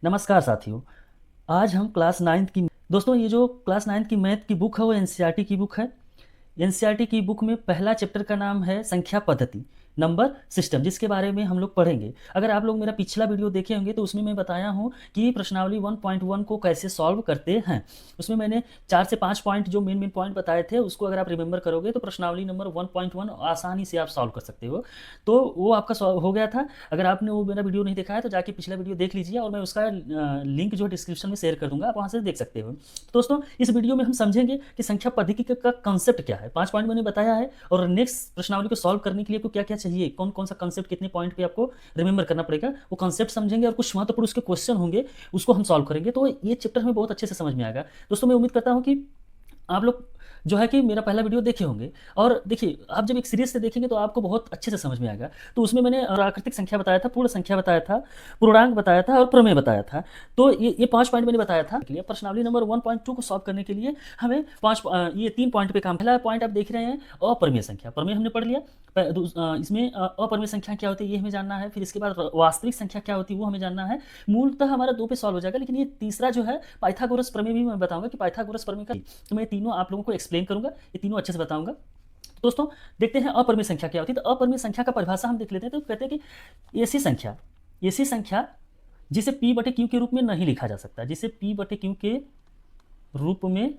नमस्कार साथियों। आज हम क्लास नाइन्थ की दोस्तों ये जो क्लास नाइन्थ की मैथ की बुक है वो एनसीईआरटी की बुक है। एनसीईआरटी की बुक में पहला चैप्टर का नाम है संख्या पद्धति नंबर सिस्टम, जिसके बारे में हम लोग पढ़ेंगे। अगर आप लोग मेरा पिछला वीडियो देखे होंगे तो उसमें मैं बताया हूँ कि प्रश्नावली 1.1 को कैसे सॉल्व करते हैं। उसमें मैंने 4 से 5 पॉइंट जो मेन पॉइंट बताए थे, उसको अगर आप रिमेंबर करोगे तो प्रश्नावली नंबर 1.1 आसानी से आप सॉल्व कर सकते हो। तो वो आपका सॉल्व हो गया था। अगर आपने वो मेरा वीडियो नहीं देखा है तो जाके पिछला वीडियो देख लीजिए, और मैं उसका लिंक जो है डिस्क्रिप्शन में शेयर कर दूंगा, आप वहाँ से देख सकते हो। दोस्तों इस वीडियो में हम समझेंगे कि संख्या पद्धति का कंसेप्ट क्या है। 5 पॉइंट मैंने बताया है, और नेक्स्ट प्रश्नावली को सॉल्व करने के लिए आपको क्या क्या चाहिए, कौन कौन सा कंसेप्ट कितने पॉइंट पे आपको रिमेंबर करना पड़ेगा, वो कंसेप्ट समझेंगे, और कुछ महत्वपूर्ण उसके क्वेश्चन होंगे उसको हम सॉल्व करेंगे। तो ये चैप्टर हमें बहुत अच्छे से समझ में आएगा। दोस्तों मैं उम्मीद करता हूँ कि आप लोग जो है कि मेरा पहला वीडियो देखे होंगे, और देखिए आप जब एक सीरीज से देखेंगे तो आपको बहुत अच्छे से समझ में आएगा। तो उसमें मैंने प्राकृतिक संख्या बताया था, पूर्ण संख्या बताया था, पूर्णांक बताया था, और प्रमेय बताया था। तो ये 5 पॉइंट मैंने बताया था। प्रश्नावली नंबर 1.2 को सॉल्व करने के लिए हमें ये 3 पॉइंट पे काम। पहला पॉइंट आप देख रहे हैं अपरिमेय संख्या। प्रमेय हमने पढ़ लिया। इसमें अपरिमेय संख्या क्या होती है ये हमें जानना है। फिर इसके बाद वास्तविक संख्या क्या होती है वो हमें जानना है। मूलतः हमारा 2 पे सॉल्व हो जाएगा, लेकिन ये तीसरा जो है पाइथागोरस प्रमेय भी मैं बताऊंगा कि पाइथागोरस प्रमेय का। तो मैं तीनों आप लोगों को एक्सप्लेन करूंगा, ये तीनों अच्छे से बताऊंगा। तो दोस्तों देखते हैं अपरिमेय संख्या क्या होती है। तो अपरिमेय संख्या का परिभाषा हम देख लेते हैं। तो कहते हैं कि ऐसी संख्या जिसे p बटे क्यू के रूप में नहीं लिखा जा सकता, जिसे p बटे क्यू के रूप में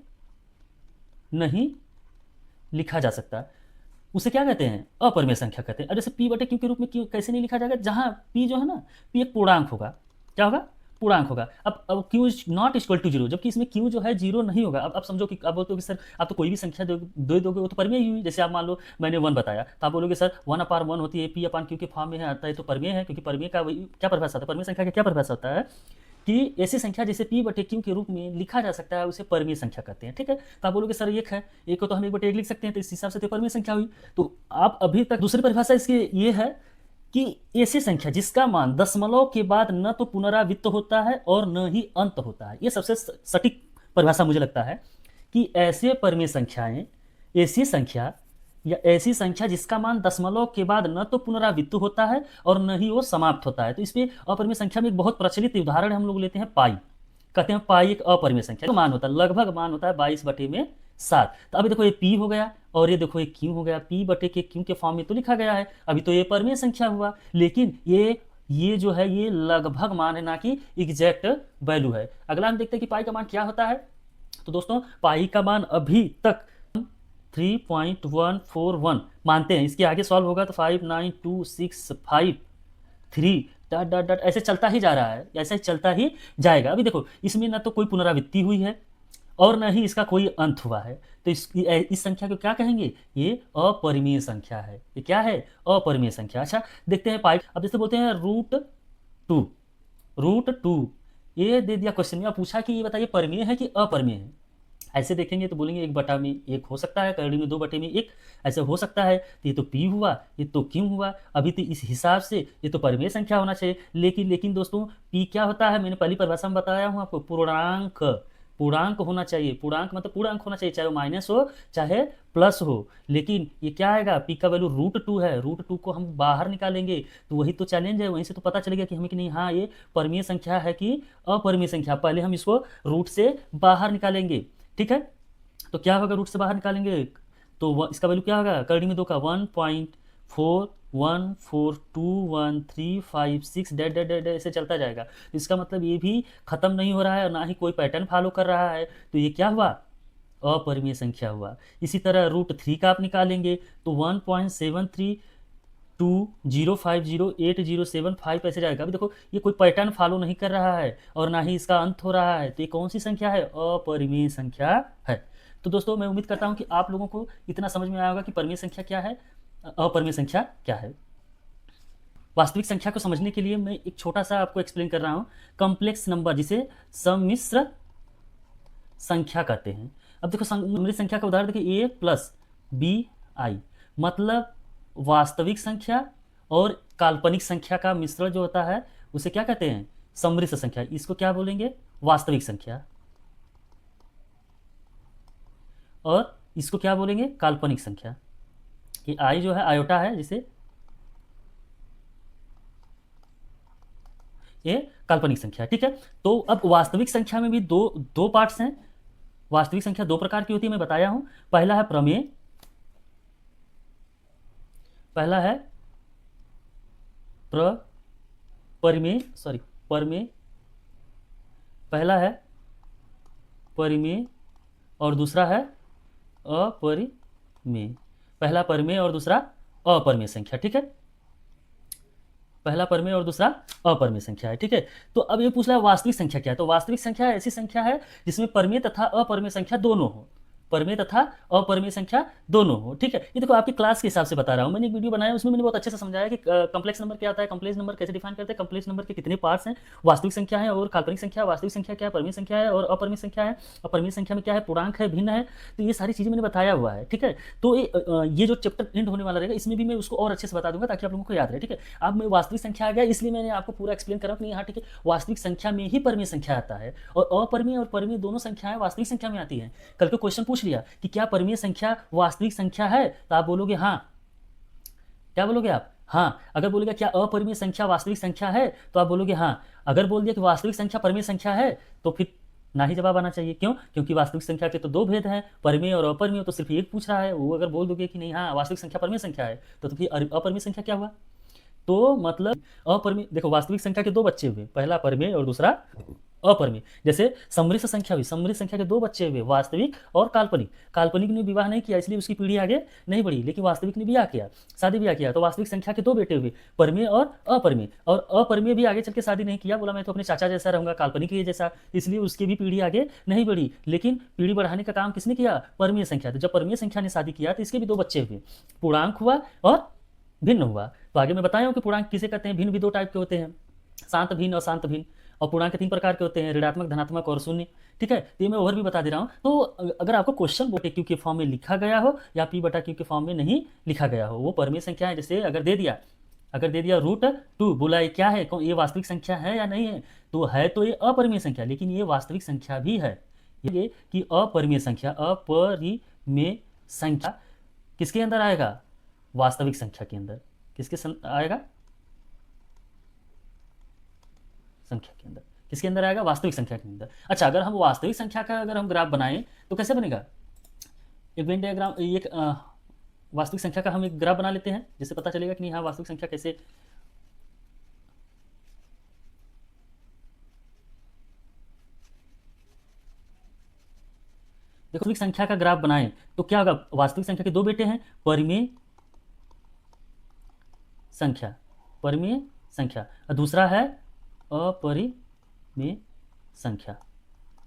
नहीं लिखा जा सकता, उसे क्या कहते हैं? अपरिमेय संख्या कहते हैं। अब जैसे p बटे क्यू के रूप में क्यू कैसे नहीं लिखा जाएगा? जहां p जो है ना, p एक पूर्णांक होगा। क्या होगा? पूर्णांक होगा। अब q is not equal to zero, जबकि इसमें q जो है जीरो नहीं होगा। अब समझो कि आप बोलते हो कि सर आप तो कोई भी संख्या दे दोगे वो तो परिमेय ही हुई। जैसे आप मान लो मैंने 1 बताया, तो आप बोलोगे सर 1/1 होती है, p अपान क्यू के फॉर्म में है, आता है तो परिमेय है। क्योंकि परिमेय का वही क्या परिभाषा होता है, परिमेय संख्या का क्या परिभाषा होता है कि ऐसी संख्या जिसे p बटे क्यू के रूप में लिखा जा सकता है उसे परिमेय संख्या कहते हैं। ठीक है। तो आप बोलोगे सर एक है, एक को तो हम 1/1 लिख सकते हैं, तो इस हिसाब से तो परिमेय संख्या हुई। तो आप अभी तक दूसरी परिभाषा इसकी ये है कि ऐसी संख्या जिसका मान दशमलव के बाद न तो पुनरावृत्त होता है और न ही अंत होता है। ये सबसे सटीक परिभाषा मुझे लगता है कि ऐसे परिमेय संख्याएं, ऐसी संख्या या ऐसी संख्या जिसका मान दशमलव के बाद न तो पुनरावृत्त होता है और न ही वो समाप्त होता है। तो इसमें अपरिमेय संख्या में एक बहुत प्रचलित उदाहरण हम लोग लेते हैं पाई। कहते हैं पाई एक अपरिमेय संख्या। तो मान होता है लगभग मान होता है 22/7। तो अभी देखो ये पी हो गया और ये देखो ये क्यू हो गया। पी बटे के क्यू के फॉर्म में तो लिखा गया है, अभी तो ये परिमेय संख्या हुआ, लेकिन ये जो है ये लगभग मान है, ना कि एग्जैक्ट वैल्यू है। अगला हम देखते हैं कि पाई का मान क्या होता है। तो दोस्तों पाई का मान अभी तक 3.141 मानते हैं। इसके आगे सॉल्व होगा तो 59265 डॉट डॉट डॉट ऐसे चलता ही जा रहा है, ऐसे ही चलता ही जाएगा। अभी देखो इसमें ना तो कोई पुनरावृत्ति हुई है और न ही इसका कोई अंत हुआ है। तो इस संख्या को क्या कहेंगे? ये अपरिमेय संख्या है। ये क्या है? अपरिमेय संख्या। अच्छा देखते हैं पाई। अब जैसे बोलते हैं रूट टू ये दे दिया क्वेश्चन में, पूछा कि ये बताइए परिमेय है कि अपरिमेय है। ऐसे देखेंगे तो बोलेंगे 1/1 हो सकता है, करड़ी में 2/1 ऐसे हो सकता है। तो ये तो p हुआ, ये तो क्यों हुआ? अभी तो इस हिसाब से ये तो परिमेय संख्या होना चाहिए। लेकिन दोस्तों p क्या होता है? मैंने पहली परिभाषा में बताया हूँ आपको, पूर्णांक। पूर्णांक होना चाहिए। पूर्णांक मतलब पूर्णांक होना चाहिए, चाहे वो माइनस हो चाहे प्लस हो। लेकिन ये क्या आएगा? p का वैल्यू रूट 2 है। रूट 2 को हम बाहर निकालेंगे तो वही तो चैलेंज है, वहीं से तो पता चलेगा कि हमें कि नहीं हाँ ये परिमेय संख्या है कि अपरिमेय संख्या। पहले हम इसको रूट से बाहर निकालेंगे। ठीक है। तो क्या होगा? रूट से बाहर निकालेंगे तो इसका वैल्यू क्या होगा? करड़ी में 2 का 1.41421356 डेड डेड डेड ऐसे चलता जाएगा। तो इसका मतलब ये भी खत्म नहीं हो रहा है और ना ही कोई पैटर्न फॉलो कर रहा है। तो ये क्या हुआ? अपरिमेय संख्या हुआ। इसी तरह रूट 3 का आप निकालेंगे तो 1.7320508075 ऐसे जाएगा। अभी देखो ये कोई पैटर्न फॉलो नहीं कर रहा है और ना ही इसका अंत हो रहा है। तो ये कौन सी संख्या है? अपरिमेय संख्या है। तो दोस्तों मैं उम्मीद करता हूँ कि आप लोगों को इतना समझ में आया होगा कि परिमेय संख्या क्या है, अपरिमेय संख्या क्या है। वास्तविक संख्या को समझने के लिए मैं एक छोटा सा आपको एक्सप्लेन कर रहा हूँ। कॉम्प्लेक्स नंबर जिसे सम्मिश्र संख्या कहते हैं। अब देखो सम्मिश्र संख्या का उदाहरण देखिए, a प्लस बी आई, मतलब वास्तविक संख्या और काल्पनिक संख्या का मिश्रण जो होता है उसे क्या कहते हैं? सम्मिश्र संख्या। इसको क्या बोलेंगे? वास्तविक संख्या। और इसको क्या बोलेंगे? काल्पनिक संख्या। कि आई जो है आयोटा है, जिसे ये काल्पनिक संख्या है, ठीक है। तो अब वास्तविक संख्या में भी दो पार्ट्स हैं। वास्तविक संख्या दो प्रकार की होती है, मैं बताया हूं। पहला है प्रमेय, पहला है परिमेय, पहला है परिमेय और दूसरा है अपरिमेय। पहला परिमेय और दूसरा अपरिमेय संख्या, ठीक है। पहला परिमेय और दूसरा अपरिमेय संख्या है, ठीक है। तो अब ये पूछ रहा है वास्तविक संख्या क्या है। तो वास्तविक संख्या ऐसी संख्या है जिसमें परिमेय तथा अपरिमेय संख्या दोनों हो, परिमेय तथा अपरिमेय संख्या दोनों हो, ठीक है। ये देखो आपकी क्लास के हिसाब से बता रहा हूँ। मैंने एक वीडियो बनाया, उसमें मैंने बहुत अच्छे से समझाया कि कॉम्प्लेक्स नंबर क्या होता है, कॉम्प्लेक्स नंबर कैसे डिफाइन करते हैं, कॉम्प्लेक्स नंबर के कितने पार्ट्स हैं, वास्तविक संख्या है और काल्पनिक संख्या, वास्तविक संख्या क्या है, परिमेय संख्या है और अपरिमेय संख्या है, अपरिमेय संख्या में क्या है, पूर्णांक है, भिन्न है। तो ये सारी चीजें मैंने बताया हुआ है, ठीक है। तो ये जो चैप्टर एंड होने वाला रहेगा इसमें भी मैं उसको और अच्छे से बता दूंगा ताकि आप लोगों को याद रहे, ठीक है। अब मैं वास्तविक संख्या आ गया इसलिए मैंने आपको पूरा एक्सप्लेन करा कि हाँ ठीक है, वास्तविक संख्या में ही परिमेय संख्या आता है और अपरिमेय और परिमेय दोनों संख्याएं वास्तविक संख्या में आती हैं। कल को क्वेश्चन पूछ लिया कि क्या परिमेय संख्या वास्तविक संख्या है, तो आप बोलोगे हाँ। क्या बोलोगे आप? हाँ। अगर बोलेगा क्या अपरिमेय संख्या वास्तविक संख्या है, तो आप बोलोगे हाँ। अगर बोल दिया कि वास्तविक संख्या परिमेय संख्या है, तो फिर ना ही जवाब आना चाहिए। क्यों? क्योंकि वास्तविक संख्या के तो दो भेद हैं, परिमेय और अपरिमेय, तो सिर्फ एक पूछ रहा है। वो अगर बोल दोगे कि नहीं हाँ वास्तविक संख्या परिमेय संख्या है, तो फिर अपरिमेय संख्या क्या हुआ? तो मतलब अपरिमेय, देखो वास्तविक संख्या के दो बच्चे हुए, पहला परिमेय और दूसरा अपरिमेय। जैसे समृद्ध संख्या हुई, समृद्ध संख्या के दो बच्चे हुए, वास्तविक और काल्पनिक। काल्पनिक ने विवाह नहीं किया इसलिए उसकी पीढ़ी आगे नहीं बढ़ी, लेकिन वास्तविक ने विवाह किया, शादी ब्याह किया, तो वास्तविक संख्या के दो बेटे हुए, परिमेय और अपरिमेय। और अपरिमेय भी आगे चल के शादी नहीं किया, बोला मैं तो अपने चाचा जैसा रहूंगा, काल्पनिक के जैसा, इसलिए उसकी भी पीढ़ी आगे नहीं बढ़ी। लेकिन पीढ़ी बढ़ाने का काम किसने किया? परिमेय संख्या। तो जब परिमेय संख्या ने शादी किया तो इसके भी दो बच्चे हुए, पूर्णांक हुआ और भिन्न हुआ। तो आगे मैं बताया हूं कि पूर्णांक किसे कहते हैं। भिन्न भी दो टाइप के होते हैं, शांत भिन्न और शांत भिन्न। और पूर्णांक के तीन प्रकार के होते हैं, ऋणात्मक, धनात्मक और शून्य, ठीक है। तो ये मैं और भी बता दे रहा हूँ। तो अगर आपको क्वेश्चन बटे क्यू के फॉर्म में लिखा गया हो या पी बटा क्यू के फॉर्म में नहीं लिखा गया हो, वो परिमेय संख्या है। जैसे अगर दे दिया √2, बोला ये क्या है, ये वास्तविक संख्या है या नहीं है, तो है तो ये अपरिमेय संख्या, लेकिन ये वास्तविक संख्या भी है। ये कि अपरिमेय संख्या किसके अंदर आएगा? वास्तविक संख्या के अंदर। किसके आएगा? संख्या के अंदर। किसके अंदर आएगा? वास्तविक संख्या के अंदर। अच्छा, अगर हम वास्तविक संख्या का अगर हम ग्राफ बनाएं तो कैसे बनेगा? एक वेन डायग्राम, एक वास्तविक संख्या का हम एक ग्राफ बना लेते हैं, जिससे पता चलेगा कि नहीं हाँ वास्तविक संख्या कैसे। देखो वास्तविक संख्या का ग्राफ बनाएं तो क्या होगा? वास्तविक संख्या के दो बेटे हैं, परिमेय संख्या, परिमेय संख्या, और दूसरा है अपरिमेय संख्या,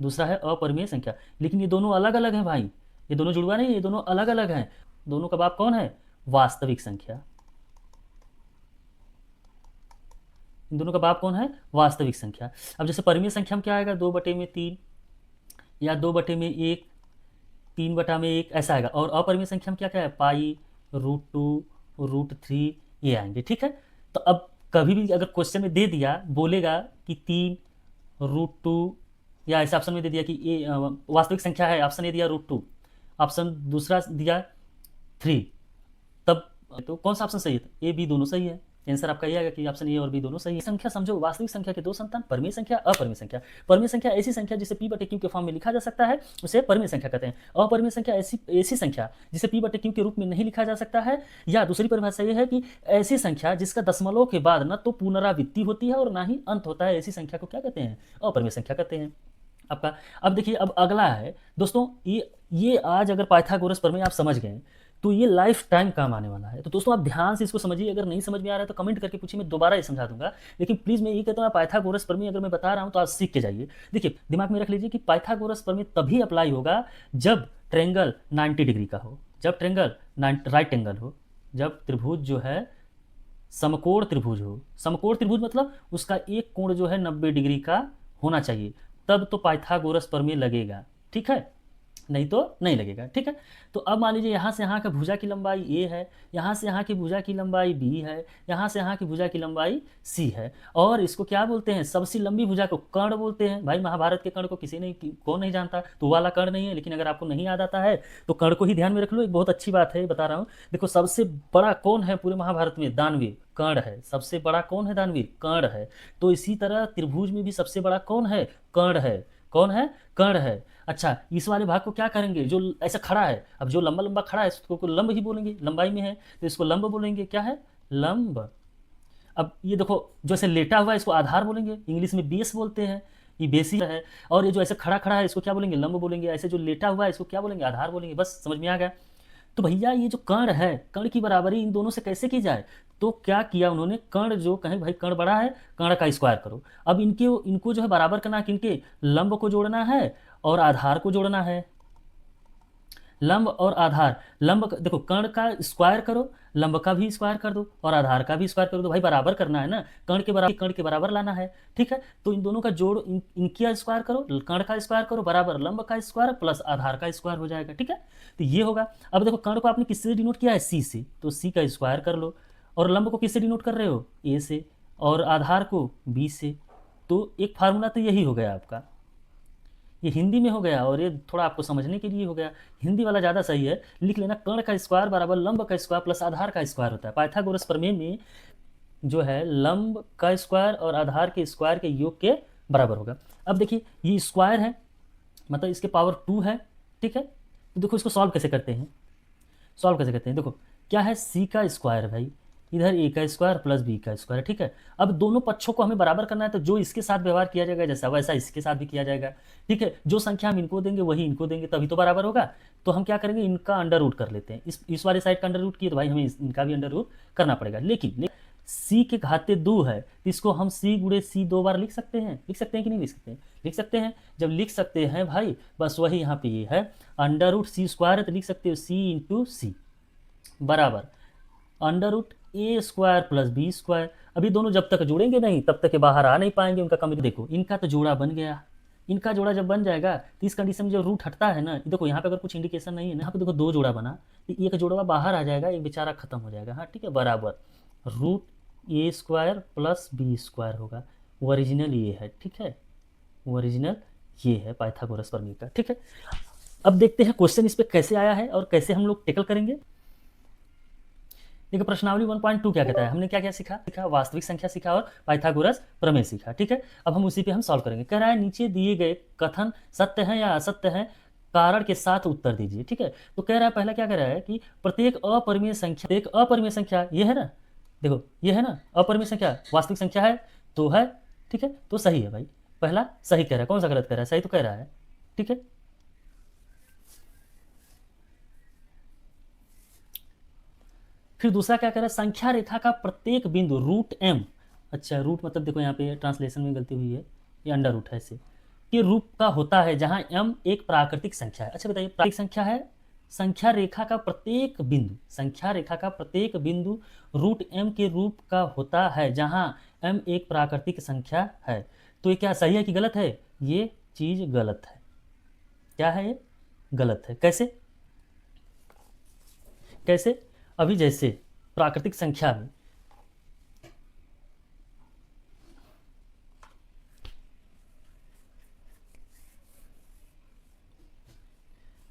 दूसरा है अपरिमेय संख्या। लेकिन ये दोनों अलग अलग हैं भाई, ये दोनों जुड़वा नहीं, ये दोनों अलग अलग हैं। दोनों का बाप कौन है? वास्तविक संख्या। इन दोनों का बाप कौन है? वास्तविक संख्या। अब जैसे परिमेय संख्या में क्या आएगा? 2/3 या 2/1, 3/1 ऐसा आएगा। और अपरिमेय संख्या में क्या क्या है? पाई, √2, √3 ये आएंगे, ठीक है। तो अब कभी भी अगर क्वेश्चन में दे दिया, बोलेगा कि 3, √2, या ऐसे ऑप्शन में दे दिया कि ये वास्तविक संख्या है, ऑप्शन ए दिया √2, ऑप्शन दूसरा दिया 3, तब तो कौन सा ऑप्शन सही है? ए बी दोनों सही है। आंसर आपका ये आएगा कि ऑप्शन ए और बी दोनों सही है। संख्या समझो, वास्तविक संख्या के दो संतान, परिमेय संख्या, अपरिमेय संख्या। परिमेय संख्या ऐसी संख्या जिसे p/q के फॉर्म में लिखा जा सकता है, उसे परिमेय संख्या कहते हैं। अपरिमेय संख्या ऐसी संख्या जिसे p/q के रूप में नहीं लिखा जा सकता है, या दूसरी परिभाषा ये है कि ऐसी संख्या जिसका दशमलव के बाद न तो पुनरावृत्ति होती है और ना ही अंत होता है, ऐसी संख्या को क्या कहते हैं? अपरिमेय संख्या कहते हैं आपका। अब देखिए, अब अगला है दोस्तों, ये आज अगर पाइथागोरस प्रमेय आप समझ गए तो ये लाइफ टाइम काम आने वाला है। तो दोस्तों आप ध्यान से इसको समझिए। अगर नहीं समझ में आ रहा है तो कमेंट करके पूछिए, मैं दोबारा ये समझा दूंगा। लेकिन प्लीज मैं ये कहता हूँ, पाइथागोरस प्रमेय अगर मैं बता रहा हूँ तो आप सीख के जाइए। देखिए दिमाग में रख लीजिए कि पाइथागोरस प्रमेय तभी अप्लाई होगा जब ट्रायंगल 90 डिग्री का हो, जब ट्रायंगल राइट एंगल हो, जब त्रिभुज जो है समकोण त्रिभुज हो। समकोण त्रिभुज मतलब उसका एक कोण जो है 90 डिग्री का होना चाहिए, तब तो पाइथागोरस प्रमेय लगेगा, ठीक है। नहीं तो नहीं लगेगा, ठीक है। तो अब मान लीजिए यहाँ से यहाँ का भुजा की लंबाई ए है, यहाँ से यहाँ की भुजा की लंबाई बी है, यहाँ से यहाँ की भुजा की लंबाई सी है, और इसको क्या बोलते हैं, सबसे लंबी भुजा को कर्ण बोलते हैं। भाई महाभारत के कर्ण को किसी नहीं, कौन नहीं जानता, तो वो वाला कर्ण नहीं है, लेकिन अगर आपको नहीं याद आता है तो कर्ण को ही ध्यान में रख लो, एक बहुत अच्छी बात है बता रहा हूँ। देखो सबसे बड़ा कौन है पूरे महाभारत में, दानवीर, कर्ण है। सबसे बड़ा कौन है, दानवीर, कर्ण है। तो इसी तरह त्रिभुज में भी सबसे बड़ा कौन है, कर्ण है। कौन है, कर्ण है। अच्छा, इस वाले भाग को क्या करेंगे, जो ऐसा खड़ा है, अब जो लंबा लंबा खड़ा है इसको लंब ही बोलेंगे, लंबाई में है तो इसको लंब बोलेंगे, क्या है, लंब। अब ये देखो जो ऐसे लेटा हुआ है इसको आधार बोलेंगे, इंग्लिश में बेस बोलते हैं, ये बेस ही है। और ये जो ऐसे खड़ा खड़ा है इसको क्या बोलेंगे, लंब बोलेंगे। ऐसे जो लेटा हुआ है इसको क्या बोलेंगे, आधार बोलेंगे। बस समझ में आ गया। तो भैया ये जो कर्ण है, कर्ण की बराबरी इन दोनों से कैसे की जाए, तो क्या किया उन्होंने, कर्ण जो कहें भाई कर्ण बड़ा है, कर्ण का स्क्वायर करो। अब इनके इनको जो है बराबर करना है, किनके, लंब को जोड़ना है और आधार को जोड़ना है। लंब और आधार, लंब देखो कर्ण का स्क्वायर करो, लंब का भी स्क्वायर कर दो और आधार का भी स्क्वायर कर दो। भाई बराबर करना है ना, कर्ण के बराबर लाना है, ठीक है। तो इन दोनों का जोड़, इनका स्क्वायर करो, कर्ण का स्क्वायर करो बराबर लंब का स्क्वायर प्लस आधार का स्क्वायर हो जाएगा, ठीक है। तो ये होगा। अब देखो कर्ण को आपने किससे डिनोट किया है, सी से, तो सी का स्क्वायर कर लो। और लंब को किससे डिनोट कर रहे हो, ए से, और आधार को बी से। तो एक फार्मूला तो यही हो गया आपका, ये हिंदी में हो गया और ये थोड़ा आपको समझने के लिए हो गया। हिंदी वाला ज़्यादा सही है, लिख लेना, कर्ण का स्क्वायर बराबर लंब का स्क्वायर प्लस आधार का स्क्वायर होता है। पाइथागोरस प्रमेय में जो है लंब का स्क्वायर और आधार के स्क्वायर के योग के बराबर होगा। अब देखिए ये स्क्वायर है, मतलब इसके पावर 2 है, ठीक है। तो देखो इसको सॉल्व कैसे करते हैं, सॉल्व कैसे करते हैं, देखो क्या है, सी का स्क्वायर है भाई, इधर ए का स्क्वायर प्लस बी का स्क्वायर, ठीक है। अब दोनों पक्षों को हमें बराबर करना है, तो जो इसके साथ व्यवहार किया जाएगा जैसा वैसा इसके साथ भी किया जाएगा, ठीक है। जो संख्या हम इनको देंगे वही इनको देंगे, तभी तो बराबर होगा। तो हम क्या करेंगे, इनका अंडर रूट कर लेते हैं। इस वाले साइड का अंडर रूट किए तो भाई हमें इनका भी अंडर रूट करना पड़ेगा। लेकिन सी के घाते 2 है तो इसको हम सी गुणे सी 2 बार लिख सकते हैं, लिख सकते हैं कि नहीं लिख सकते हैं, लिख सकते हैं। जब लिख सकते हैं भाई, बस वही यहाँ पे ये है, अंडर रूट सी स्क्वायर है तो लिख सकते हो सी इंटू सी बराबर अंडर रूट ए स्क्वायर प्लस बी स्क्वायर। अभी दोनों जब तक जुड़ेंगे नहीं तब तक के बाहर आ नहीं पाएंगे, उनका कमी। देखो इनका तो जोड़ा बन गया, इनका जोड़ा जब बन जाएगा तो इस कंडीशन में जब रूट हटता है ना, देखो यहाँ पे अगर कुछ इंडिकेशन नहीं है ना, यहाँ पे देखो 2 जोड़ा बना, एक जोड़ा बाहर आ जाएगा, एक बेचारा खत्म हो जाएगा, हाँ ठीक है, बराबर रूट ए स्क्वायर प्लस बी स्क्वायर होगा। ओरिजिनल ये है, ठीक है, ओरिजिनल ये है पाइथागोरस प्रमेय का, ठीक है। अब देखते हैं क्वेश्चन इस पर कैसे आया है और कैसे हम लोग टेकल करेंगे। देखिए प्रश्नावली 1.2 क्या कहता है, हमने क्या क्या सीखा, वास्तविक संख्या सीखा और पाइथागोरस प्रमेय सीखा, ठीक है। अब हम उसी पे हम सॉल्व करेंगे। कह रहा है नीचे दिए गए कथन सत्य है या असत्य है, कारण के साथ उत्तर दीजिए, ठीक है। तो कह रहा है पहला क्या कह रहा है कि प्रत्येक अपरिमेय संख्या, एक अपरिमेय संख्या ये है ना, देखो ये है ना अपरिमेय संख्या, वास्तविक संख्या है तो है, ठीक है, तो सही है भाई। पहला सही कह रहा है, कौन सा गलत कह रहा है, सही तो कह रहा है, ठीक है। फिर दूसरा क्या कह रहा है, संख्या रेखा का प्रत्येक बिंदु रूट एम, अच्छा रूट मतलब देखो यहाँ पे ट्रांसलेशन में गलती हुई है, ये अंडर रूट है ऐसे, के रूप का होता है जहां एम एक प्राकृतिक संख्या है। अच्छा बताइए, प्राकृतिक संख्या है, संख्या रेखा का प्रत्येक बिंदु, संख्या रेखा का प्रत्येक बिंदु रूट एम के रूप का होता है जहां एम एक प्राकृतिक संख्या है। तो ये क्या सही है कि गलत है, ये चीज गलत है। क्या है ये, गलत है। कैसे, कैसे, अभी जैसे प्राकृतिक संख्या में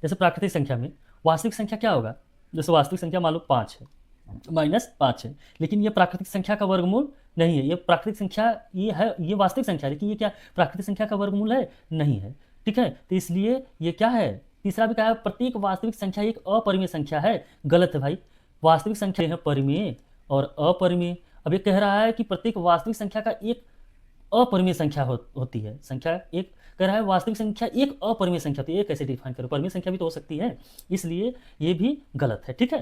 जैसे प्राकृतिक संख्या में वास्तविक संख्या क्या होगा, जैसे वास्तविक संख्या मान लो 5 है, -5 है, लेकिन ये प्राकृतिक संख्या का वर्गमूल नहीं है। ये प्राकृतिक संख्या ये है, ये वास्तविक संख्या है, लेकिन ये क्या प्राकृतिक संख्या का वर्गमूल है, नहीं है, ठीक है। तो इसलिए ये क्या है, तीसरा भी कहा है प्रत्येक वास्तविक संख्या एक अपरिमेय संख्या है, गलत है भाई। वास्तविक संख्या है परिमेय और अपरिमेय। अब ये कह रहा है कि प्रत्येक वास्तविक संख्या का एक अपरिमेय संख्या होती है, संख्या एक, कह रहा है वास्तविक संख्या एक अपरिमेय संख्या होती है, ये कैसे डिफाइन करो, परिमेय संख्या भी तो हो सकती है, इसलिए ये भी गलत है, ठीक है।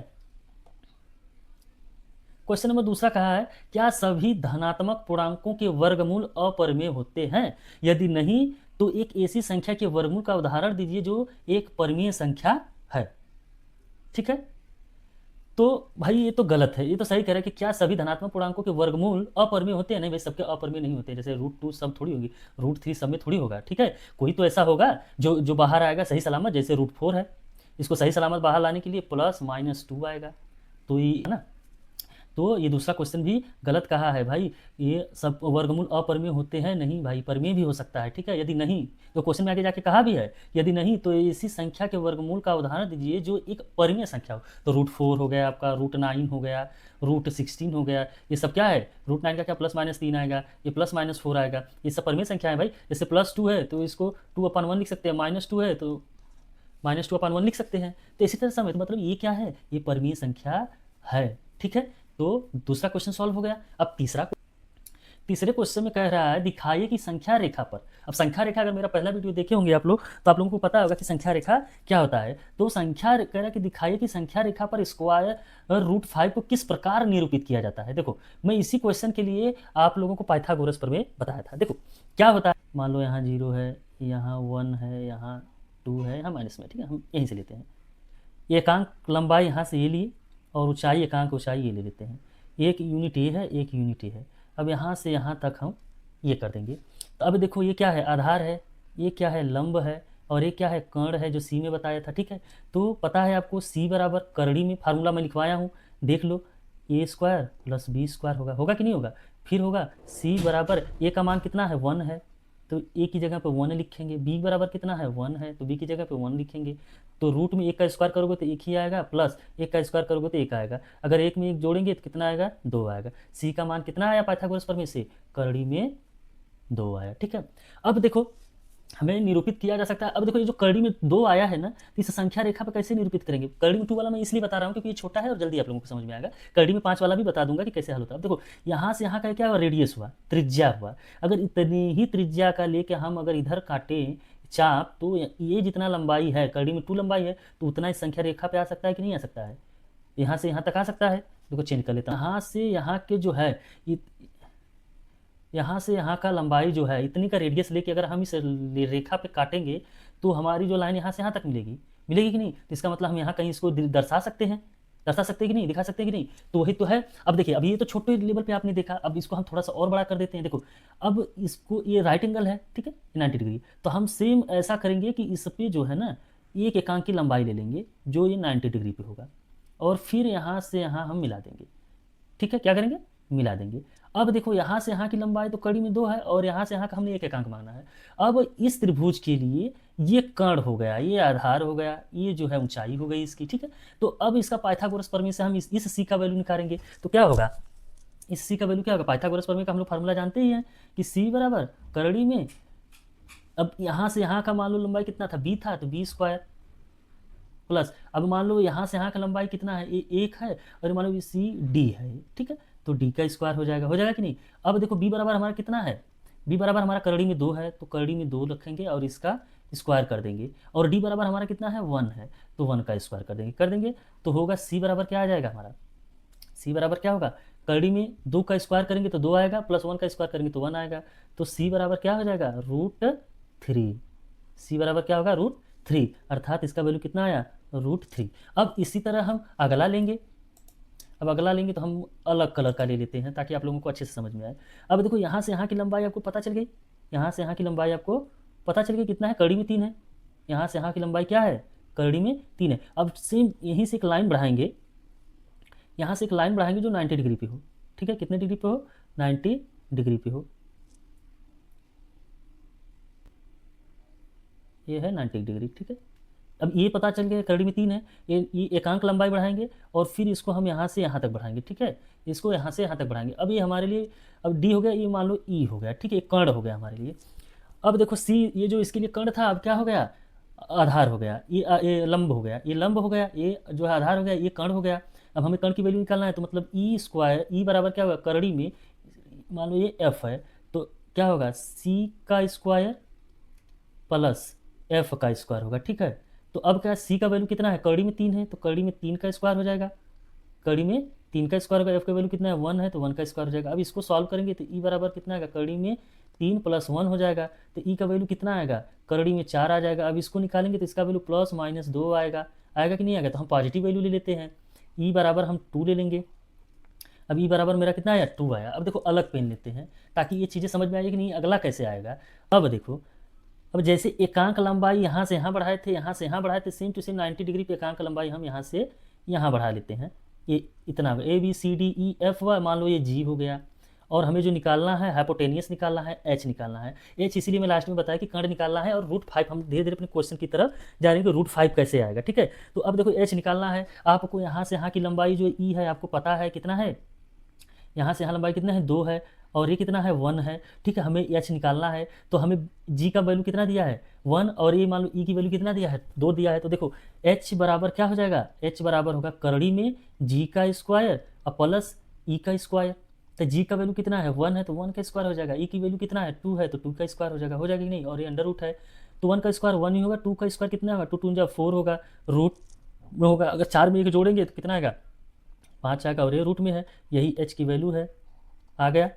क्वेश्चन नंबर दूसरा कहा है, क्या सभी धनात्मक पूर्णांकों के वर्गमूल अपरिमेय होते हैं, यदि नहीं तो एक ऐसी संख्या के वर्गमूल का उदाहरण दीजिए जो एक परिमेय संख्या है, ठीक है। तो भाई ये तो गलत है, ये तो सही कह रहा है कि क्या सभी धनात्मक पूर्णांकों के वर्गमूल अपरिमेय होते हैं? नहीं भाई, सबके अपरिमेय नहीं होते। जैसे √2 सब थोड़ी होगी, √3 सब में थोड़ी होगा, ठीक है। कोई तो ऐसा होगा जो जो बाहर आएगा सही सलामत, जैसे √4 है, इसको सही सलामत बाहर लाने के लिए +-2 आएगा, तो ये है ना। तो ये दूसरा क्वेश्चन भी गलत कहा है भाई, ये सब वर्गमूल अपरिमेय होते हैं? नहीं भाई, परिमेय भी हो सकता है, ठीक है। यदि नहीं तो क्वेश्चन में आगे जाके कहा भी है, यदि नहीं तो इसी संख्या के वर्गमूल का उदाहरण दीजिए जो एक परिमेय संख्या हो। तो √4 हो गया आपका, √9 हो गया, √16 हो गया, ये सब क्या है? √9 का क्या +-3 आएगा, ये +-4 आएगा, ये सब परिमेय संख्या है भाई। जैसे +2 है तो इसको 2/1 लिख सकते हैं, -2 है तो -2/1 लिख सकते हैं। तो इसी तरह समय, तो मतलब ये क्या है? ये परिमेय संख्या है, ठीक है। तो दूसरा क्वेश्चन सॉल्व हो गया। अब तीसरे क्वेश्चन में कह रहा है दिखाइए कि संख्या रेखा पर। अब संख्या रेखा, अगर मेरा पहला वीडियो देखे होंगे आप लोग तो आप लोगों को पता होगा कि संख्या रेखा क्या होता है। तो संख्या कह रहा है कि दिखाइए कि संख्या रेखा पर स्क्वायर √5 को किस प्रकार निरूपित किया जाता है। देखो, मैं इसी क्वेश्चन के लिए आप लोगों को पाइथागोरस प्रमेय बताया था। देखो क्या होता है, मान लो यहाँ 0 है, यहाँ 1 है, यहाँ 2 है, यहाँ माइनस में, ठीक है, हम यहीं से लेते हैं। ये एकांक लंबाई यहाँ से ये लिए और ऊंचाई, एकांक ऊंचाई ये ले लेते हैं। एक यूनिट ये है, एक यूनिट ये है। अब यहाँ से यहाँ तक हम ये कर देंगे। तो अब देखो ये क्या है? आधार है, ये क्या है? लंब है, और ये क्या है? कर्ण है, जो सी में बताया था, ठीक है। तो पता है आपको सी बराबर करड़ी में फार्मूला मैं लिखवाया हूँ, देख लो, a² + b² होगा, होगा कि नहीं होगा? फिर होगा सी बराबर, ए का मान कितना है? 1 है, तो ए की जगह पे 1 लिखेंगे। बी बराबर कितना है? 1 है, तो बी की जगह पे 1 लिखेंगे। तो रूट में 1 का स्क्वायर करोगे तो 1 ही आएगा, प्लस 1 का स्क्वायर करोगे तो 1 आएगा। अगर 1 में 1 जोड़ेंगे तो कितना आएगा? 2 आएगा। सी का मान कितना आया पाइथागोरस प्रमेय से? करड़ी में 2 आया, ठीक है। अब देखो हमें निरूपित किया जा सकता है। अब देखो ये जो करड़ी में 2 आया है ना, तो इस संख्या रेखा पर कैसे निरूपित करेंगे? करड़ी में 2 वाला मैं इसलिए बता रहा हूँ क्योंकि ये छोटा है और जल्दी आप लोगों को समझ में आएगा। करड़ी में 5 वाला भी बता दूंगा कि कैसे हल होता है। अब देखो यहाँ से यहाँ का क्या हुआ? रेडियस हुआ, त्रिज्या हुआ। अगर इतनी ही त्रिज्या का लेके हम अगर इधर काटें चाप, तो ये जितना लंबाई है, करड़ी में 2 लंबाई है, तो उतना इस संख्या रेखा पे आ सकता है कि नहीं आ सकता है? यहाँ से यहाँ तक आ सकता है। देखो चेंज कर लेता हूँ, यहाँ से यहाँ के जो है, यहाँ से यहाँ का लंबाई जो है, इतनी का रेडियस लेके अगर हम इस रेखा पे काटेंगे तो हमारी जो लाइन यहाँ से यहाँ तक मिलेगी, मिलेगी कि नहीं? तो इसका मतलब हम यहाँ कहीं इसको दर्शा सकते हैं, दर्शा सकते हैं कि नहीं, दिखा सकते हैं कि नहीं? तो वही तो है। अब देखिए, अब ये तो छोटे लेवल पे आपने देखा, अब इसको हम थोड़ा सा और बड़ा कर देते हैं। देखो अब इसको, ये राइट एंगल है, ठीक है, 90 डिग्री, तो हम सेम ऐसा करेंगे कि इस पे जो है ना, एक एकांक की लंबाई ले लेंगे जो ये 90 डिग्री पे होगा, और फिर यहाँ से यहाँ हम मिला देंगे, ठीक है। क्या करेंगे? मिला देंगे। अब देखो यहाँ से यहाँ की लंबाई तो कड़ी में 2 है, और यहाँ से यहाँ का हमने एक एकांक मांगना है। अब इस त्रिभुज के लिए ये कर्ण हो गया, ये आधार हो गया, ये जो है ऊंचाई हो गई इसकी, ठीक है। तो अब इसका पाइथागोरस प्रमेय से हम इस सी का वैल्यू निकालेंगे, तो क्या होगा? इस सी का वैल्यू क्या होगा? पाइथागोरस प्रमेय का हम लोग फार्मूला जानते ही हैं कि सी बराबर करड़ी में, अब यहाँ से यहाँ का मान लो लंबाई कितना था? बी था, तो b² प्लस, अब मान लो यहाँ से यहाँ का लंबाई कितना है? ये 1 है, और मान लो सी डी है, ठीक है, तो डी का स्क्वायर हो जाएगा, हो जाएगा कि नहीं? अब देखो बी बराबर हमारा कितना है? बी बराबर हमारा करड़ी में 2 है, तो करड़ी में 2 रखेंगे और इसका स्क्वायर कर देंगे, और डी बराबर हमारा कितना है? 1 है, तो 1 का स्क्वायर कर देंगे, तो होगा सी बराबर क्या आ जाएगा हमारा? सी बराबर क्या होगा? करड़ी में 2 का स्क्वायर करेंगे तो 2 आएगा, प्लस 1 का स्क्वायर करेंगे तो 1 आएगा, तो सी बराबर क्या हो जाएगा? √3। सी बराबर क्या होगा? √3, अर्थात इसका वैल्यू कितना आया? √3। अब इसी तरह हम अगला लेंगे। अब अगला लेंगे तो हम अलग कलर का ले लेते हैं ताकि आप लोगों को अच्छे से समझ में आए। अब देखो यहाँ से यहाँ की लंबाई आपको पता चल गई, यहाँ से यहाँ की लंबाई आपको पता चल गई कितना है? करड़ी में 3 है। यहाँ से यहाँ की लंबाई क्या है? करड़ी में 3 है। अब सेम यहीं से एक लाइन बढ़ाएंगे, यहाँ से एक लाइन बढ़ाएंगे जो 90 डिग्री पे हो, ठीक है। कितने डिग्री पे हो? 90 डिग्री पे हो। ये है 90 डिग्री, ठीक है। अब ये पता चल गया करड़ी में 3 है, ये एकांक लंबाई बढ़ाएंगे और फिर इसको हम यहाँ से यहाँ तक बढ़ाएंगे, ठीक है, इसको यहाँ से यहाँ तक बढ़ाएंगे। अब ये हमारे लिए, अब डी हो गया, ये मान लो ई हो गया, ठीक है, कर्ण हो गया हमारे लिए। अब देखो सी, ये जो इसके लिए कर्ण था, अब क्या हो गया? आधार हो गया, ये लंब हो गया, ये लंब हो गया, ये जो है आधार हो गया, ये कर्ण हो गया। अब हमें कर्ण की वैल्यू निकालना है, तो मतलब ई² ई बराबर क्या होगा? करड़ी में मान लो ये एफ है, तो क्या होगा? सी का स्क्वायर प्लस एफ का स्क्वायर होगा, ठीक है। तो अब क्या, सी का वैल्यू कितना है? करड़ी में 3 है, तो करड़ी में 3 का स्क्वायर हो जाएगा, करड़ी में 3 का स्क्वायर होगा। एफ का वैल्यू कितना है? 1 है, तो 1 का स्क्वायर हो जाएगा। अब इसको सॉल्व करेंगे तो ई बराबर कितना आएगा? करड़ी में 3 + 1 हो जाएगा, तो ई का वैल्यू कितना आएगा? करड़ी में 4 आ जाएगा। अब इसको निकालेंगे तो इसका वैल्यू +-2 आएगा, आएगा कि नहीं आएगा? तो हम पॉजिटिव वैल्यू ले लेते हैं, ई बराबर हम 2 ले लेंगे। अब ई बराबर मेरा कितना आया, 2 आया। अब देखो अलग पेन लेते हैं ताकि ये चीज़ें समझ में आएगी कि नहीं अगला कैसे आएगा। अब देखो, अब जैसे एकांक लंबाई यहाँ से यहाँ बढ़ाए थे, यहाँ से यहाँ बढ़ाए थे, सेम टू सेम 90 डिग्री पे एकांक लंबाई हम यहाँ से यहाँ बढ़ा लेते हैं। ये इतना A B C D E F Y, मान लो ये जी हो गया। और हमें जो निकालना है हाइपोटेनियस निकालना है, एच निकालना है। एच इसीलिए मैं लास्ट में बताया कि कर्ण निकालना है, और √5 हम धीरे धीरे अपने क्वेश्चन की तरफ जा रहे हैं कि √5 कैसे आएगा, ठीक है। तो अब देखो एच निकालना है आपको, यहाँ से यहाँ की लंबाई जो ई है आपको पता है कितना है, यहाँ से यहाँ लंबाई कितना है, 2 है, और ये कितना है, 1 है, ठीक है। हमें एच निकालना है तो हमें जी का वैल्यू कितना दिया है, 1, और ये मान लो ई की वैल्यू कितना दिया है, 2 दिया है। तो देखो एच बराबर क्या हो जाएगा, एच बराबर होगा करड़ी में जी का स्क्वायर और प्लस ई का स्क्वायर। तो जी का वैल्यू कितना है, 1 है, तो 1 का स्क्वायर हो जाएगा। ई की वैल्यू कितना है, 2 है, तो 2 का स्क्वायर हो जाएगा कि नहीं। और ये अंडर रूट है तो 1 का स्क्वायर 1 ही होगा, 2 का स्क्वायर कितना होगा, 2 2 4 होगा, रूट में होगा। अगर 4 में एक जोड़ेंगे तो कितना आएगा, 5 आएगा, और ये रूट में है, यही एच की वैल्यू है। आ गया,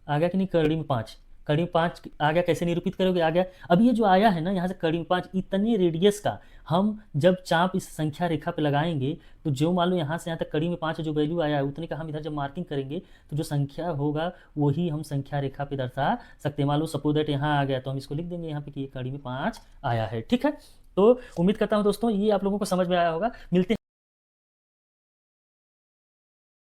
आ गया कि नहीं, करड़ी में 5, कड़ी में 5 आ गया। कैसे निरूपित करोगे, आ गया। अब ये जो आया है ना यहाँ से कड़ी में 5, इतने रेडियस का हम जब चाप इस संख्या रेखा पे लगाएंगे तो जो मान लो यहाँ से यहाँ तक कड़ी में 5 जो वैल्यू आया है उतने का हम इधर जब मार्किंग करेंगे तो जो संख्या होगा वही हम संख्या रेखा पे दर्शा सकते हैं। मान लो सपोज दैट यहाँ आ गया तो हम इसको लिख देंगे यहाँ पे कि ये कड़ी में 5 आया है, ठीक है। तो उम्मीद करता हूँ दोस्तों ये आप लोगों को समझ में आया होगा। मिलते हैं